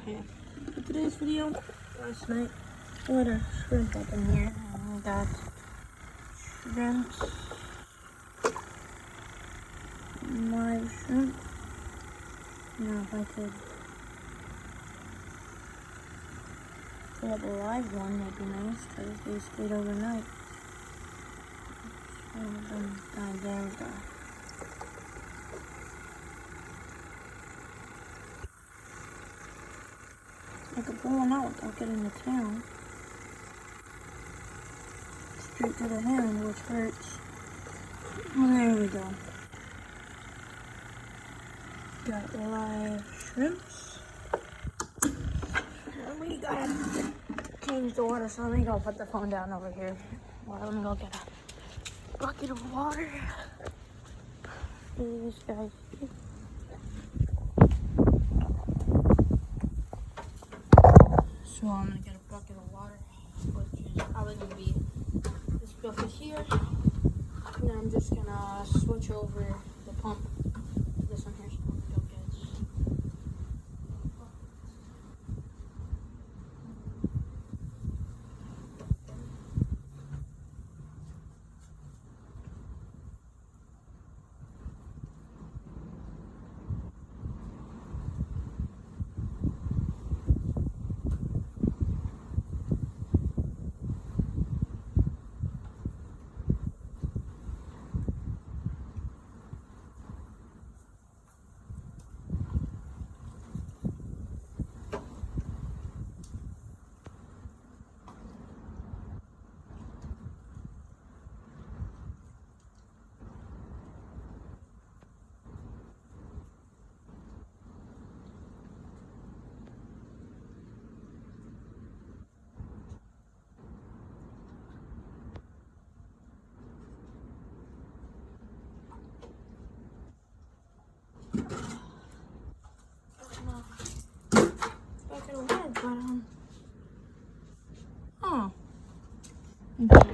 Okay, for today's video, last night, I let our shrimp up in here, and we got shrimps, live shrimp. Now if I could pull up a live one, that'd be nice, because they stayed overnight. One of them died. There we go. I could pull one out without getting the tail. Straight to the hand, which hurts. Well, there we go. Got live shrimps. And we gotta change the water, so let me go put the phone down over here. Well, let me go get a bucket of water. This guy's here. So I'm gonna get a bucket of water, which is probably gonna be this bucket here. And then I'm just gonna switch over the pump to this one here so we don't get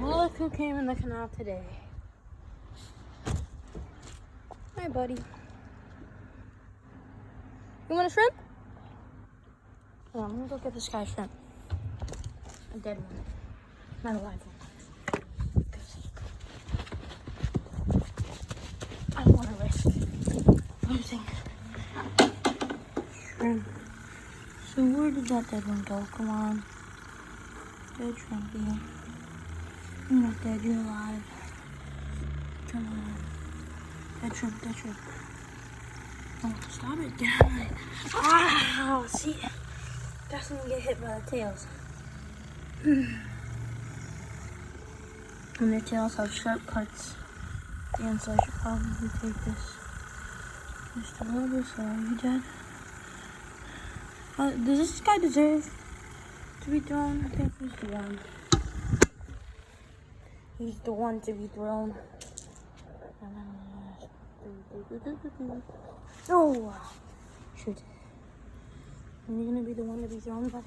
look who came in the canal today. Hi, buddy. You want a shrimp? Hold on, I'm gonna go get this guy's shrimp. A dead one, not a live one. I don't want to risk losing shrimp. So where did that dead one go? Come on. Dead shrimpy. You're not dead, you're alive. Come on. Dead shrimp, dead shrimp. Oh, stop it, damn it. Ah, see? That's when you get hit by the tails. And their tails have sharp cuts. And so I should probably take this just a little bit. So are you dead? Does this guy deserve to be thrown? I think he's the one. He's the one to be thrown. No! Shoot. Are you gonna be the one to be thrown, bud?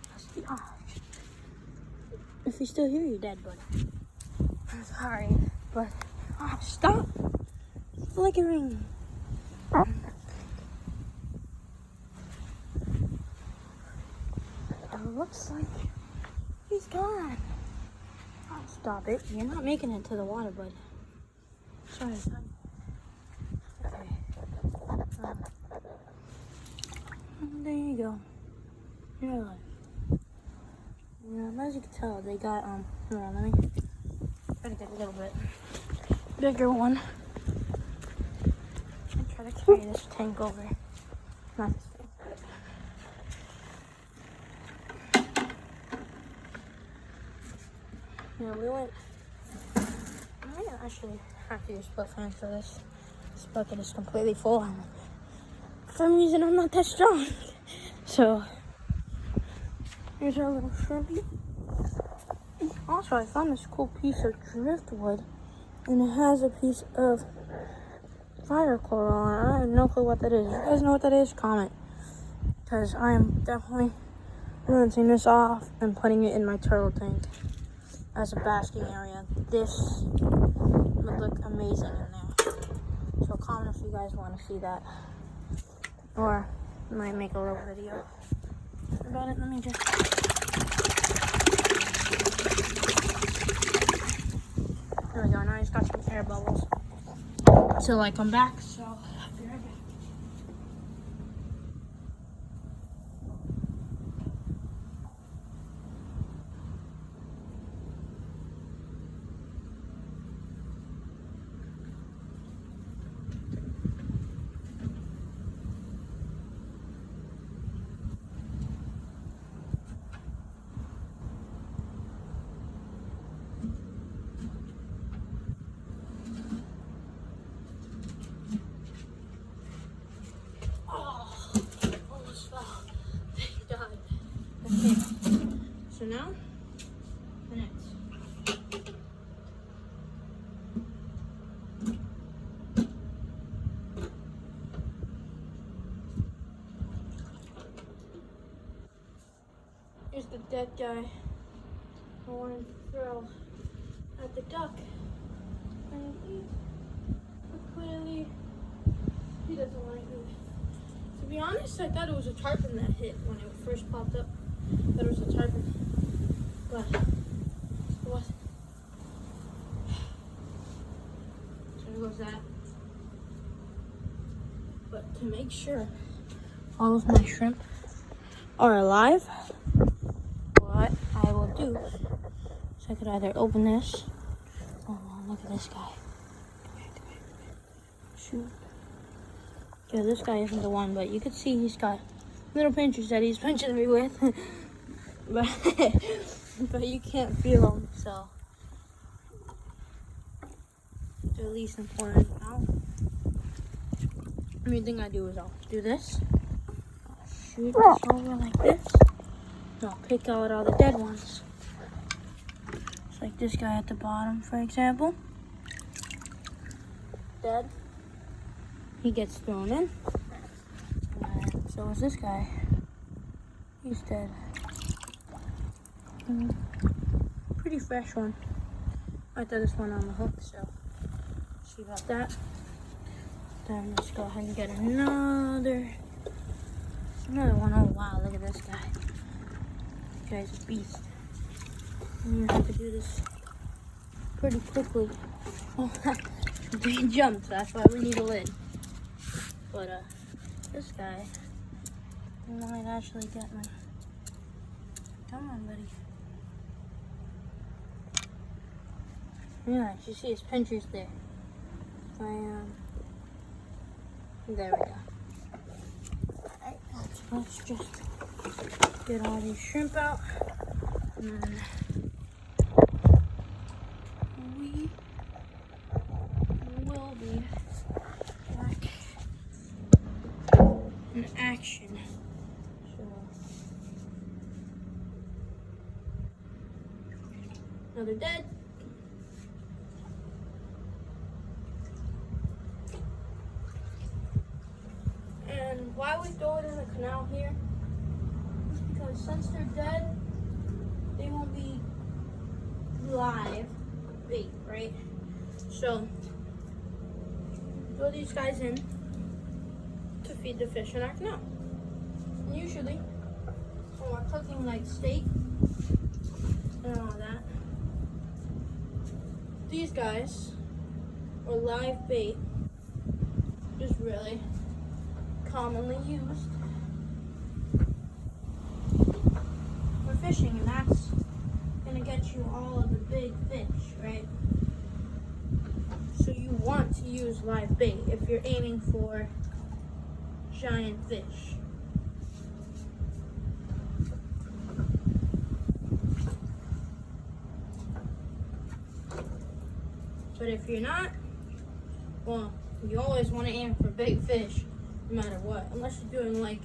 That's the odds. If you're still here, you're dead, bud. I'm sorry, but stop flickering. It looks like he's gone. Stop it. You're not making it to the water, bud. Sorry, son. Okay. There you go. You're alive. Yeah, as you can tell, they got, hold on, let me try to get a little bit bigger one. And try to carry this tank over. Not this thing. Yeah, we went. I might actually have to use split fan for this. This bucket is completely full, and for some reason I'm not that strong. So here's our little shrimpy. Also, I found this cool piece of driftwood, and it has a piece of fire coral on it. I have no clue what that is. If you guys know what that is, comment, because I am definitely rinsing this off and putting it in my turtle tank as a basking area. This would look amazing in there. So comment if you guys want to see that. Or Might make a little video about it. Let me just. There we go. Now he's got some air bubbles till I come back. So I'll be right back. Okay, so now the next. Here's the dead guy. I wanted to throw at the duck, and clearly he doesn't like it. To be honest, I thought it was a tarpon that hit when it first popped up. I thought it was a tarpon, but it wasn't. So there goes that. But to make sure all of my shrimp are alive, what I will do is I could either open this. Oh, look at this guy. Come here. Shoot. Yeah, this guy isn't the one, but you can see he's got little pinchers that he's pinching me with. but you can't feel them, so it's at least important. The main thing I do is I'll do this. I'll shoot this over like this. And I'll pick out all the dead ones. It's like this guy at the bottom, for example. Dead. He gets thrown in. And so is this guy. He's dead. Pretty fresh one. I threw this one on the hook, so see about that. Then let's go ahead and get another one. Oh wow, look at this guy. This guy's a beast. I'm gonna have to do this pretty quickly. Oh, he jumped, so that's why we need a lid. But this guy might actually get me. Come on, buddy. Yeah, you see his pinchers there. There we go. Alright, let's just get all these shrimp out. And then we will be back in action. So, another dead. And why we throw it in the canal here is because since they're dead, they won't be live bait, right? So throw these guys in to feed the fish in our canal. And usually when we're cooking like steak and all that, these guys are live bait, just really commonly used for fishing, and that's gonna get you all of the big fish, right? So you want to use live bait if you're aiming for giant fish. But if you're not, well, you always want to aim for big fish no matter what, unless you're doing like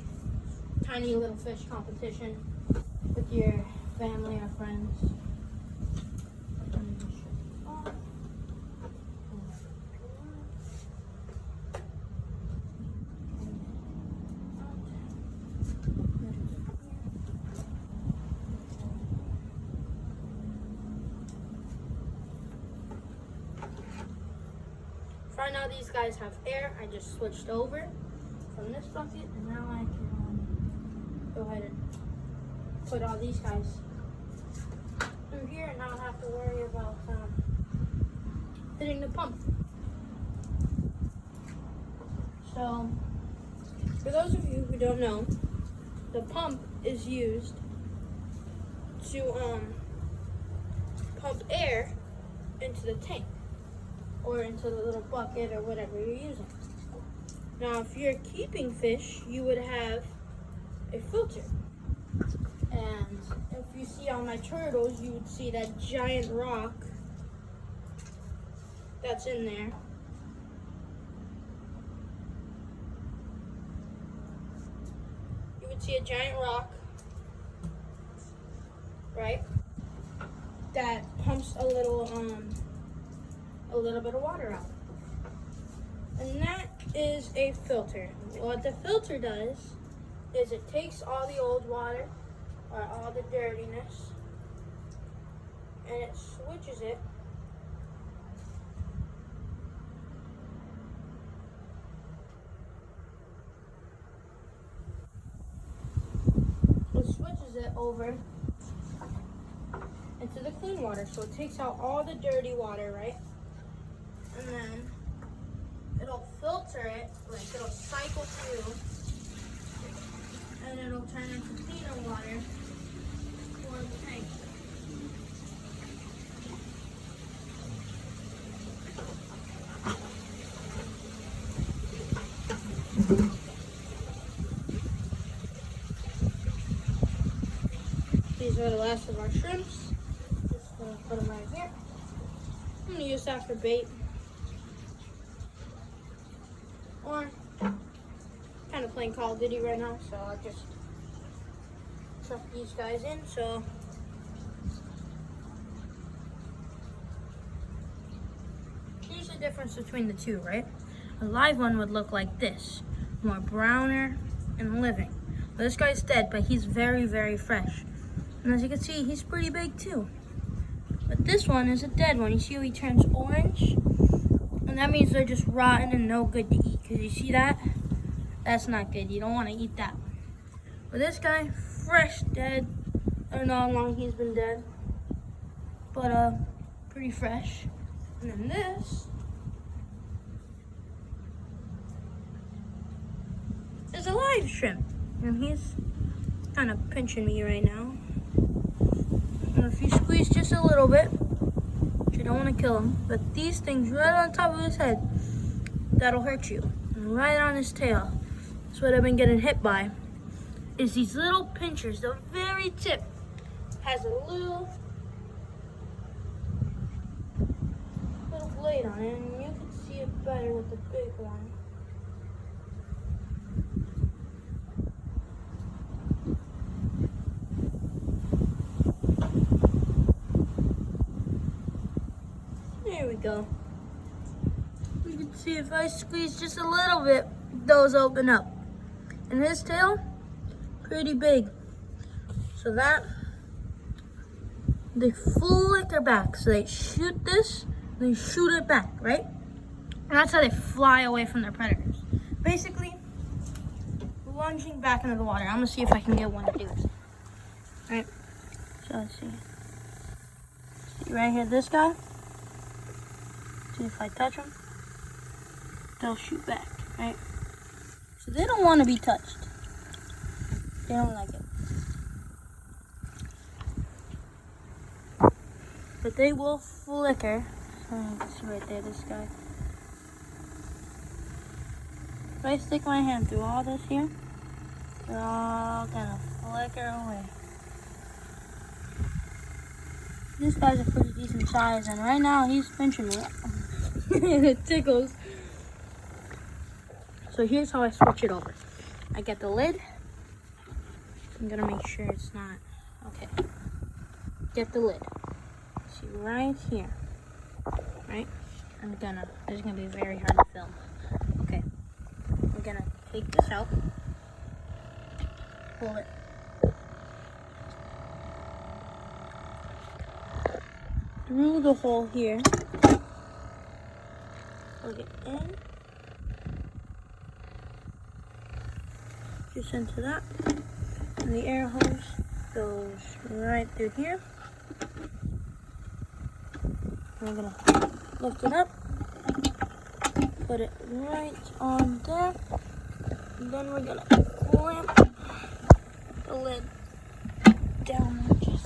tiny little fish competition with your family or friends. Right now these guys have air. I just switched over from this bucket, and now I can put all these guys through here and not have to worry about hitting the pump. So, for those of you who don't know, the pump is used to pump air into the tank or into the little bucket or whatever you're using. Now, if you're keeping fish, you would have a filter. And if you see on my turtles, you would see that giant rock that's in there. You would see a giant rock, right? That pumps a little bit of water out. And that is a filter. What the filter does is it takes all the old water or all the dirtiness and it switches it over into the clean water. So it takes out all the dirty water, right? And then it'll filter it, like it'll cycle through, and it'll turn into cleaner water for the tank. These are the last of our shrimps. Just gonna put them right here. I'm gonna use that for bait. Or kind of playing Call of Duty right now, so I'll just chuck these guys in. So here's the difference between the two, right? A live one would look like this, more browner and living. Well, this guy's dead, but he's very, very fresh. And as you can see, he's pretty big too. But this one is a dead one. You see how he turns orange? And that means they're just rotten and no good to eat. Because you see that? That's not good. You don't want to eat that one. But this guy, fresh, dead. I don't know how long he's been dead. But pretty fresh. And then this is a live shrimp. And he's kind of pinching me right now. And if you squeeze just a little bit, you don't want to kill him, but these things right on top of his head, that'll hurt you. And right on his tail, that's what I've been getting hit by, is these little pinchers. The very tip has a little blade on it, and you can see it better with the big one. There we go. You can see if I squeeze just a little bit, those open up. And his tail, pretty big. So that, they flicker back. So they shoot this, they shoot it back, right? And that's how they fly away from their predators. Basically, lunging back into the water. I'm gonna see if I can get one to do this. All right, so let's see. See right here, this guy. See if I touch them, they'll shoot back, right? So they don't want to be touched. They don't like it. But they will flicker. You can see right there, this guy. If I stick my hand through all this here, they're all gonna flicker away. This guy's a pretty decent size, and right now he's pinching me. And it tickles. So here's how I switch it over. I get the lid. I'm gonna make sure it's not okay. Get the lid. See right here. Right? This is gonna be very hard to film. Okay. I'm gonna take this out. Pull it. Through the hole here. Plug it in. Just into that. And the air hose goes right through here. We're gonna lift it up, put it right on there, and then we're gonna clamp the lid down and just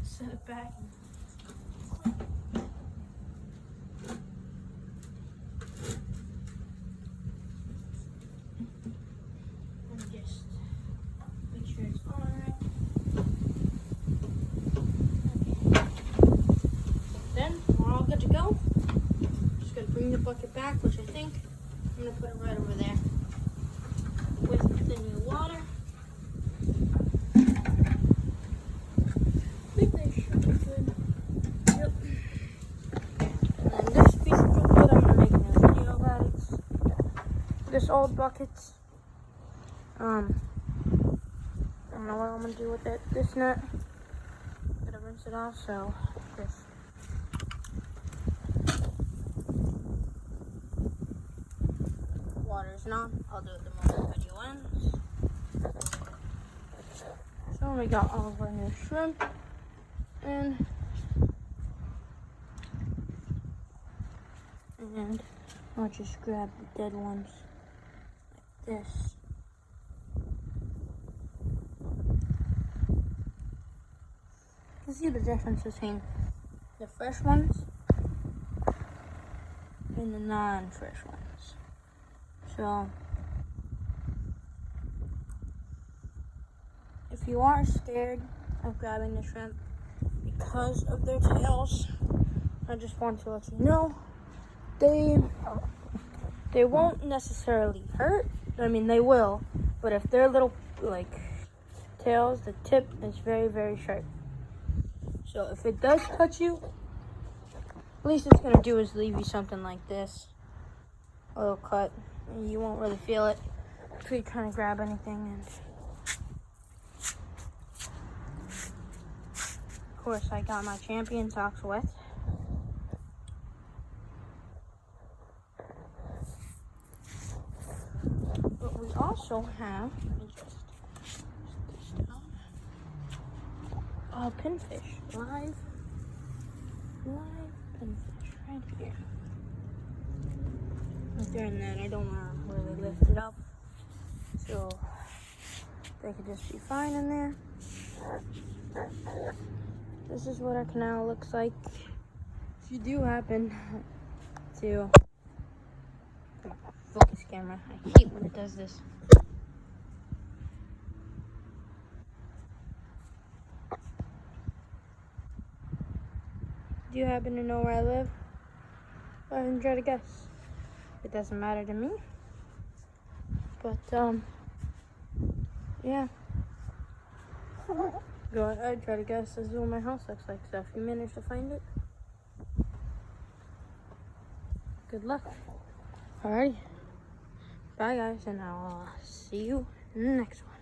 set it back. And just make sure it's on right. Then we're all good to go. Just gonna bring the bucket back, which I think I'm gonna put it right over there with the new water. I think they should be good. Yep. And then this piece of chocolate, I'm gonna make a video about it. This old bucket. I don't know what I'm gonna do with it. This nut. Gotta rinse it off, so this. Water's on. I'll do it the moment the video ends. So we got all of our new shrimp, and I'll just grab the dead ones like this. You can see the difference between the fresh ones and the non-fresh ones. So if you are scared of grabbing the shrimp because of their tails, I just want to let you know they won't necessarily hurt. I mean, they will, but if they're little like tails, the tip is very, very sharp. So if it does touch you, at least it's gonna do is leave you something like this, a little cut, and you won't really feel it if you're trying to grab anything. And of course, I got my champion socks wet. But we also have, pinfish, live pinfish right here. If they're in that, I don't want to really lift it up, so they could just be fine in there. This is what our canal looks like. If you do happen to, come on, focus camera, I hate when it does this. Do you happen to know where I live? Go ahead and try to guess. It doesn't matter to me. But, yeah. Go ahead, try to guess. This is what my house looks like. So if you manage to find it, good luck. Alrighty. Bye, guys, and I'll see you in the next one.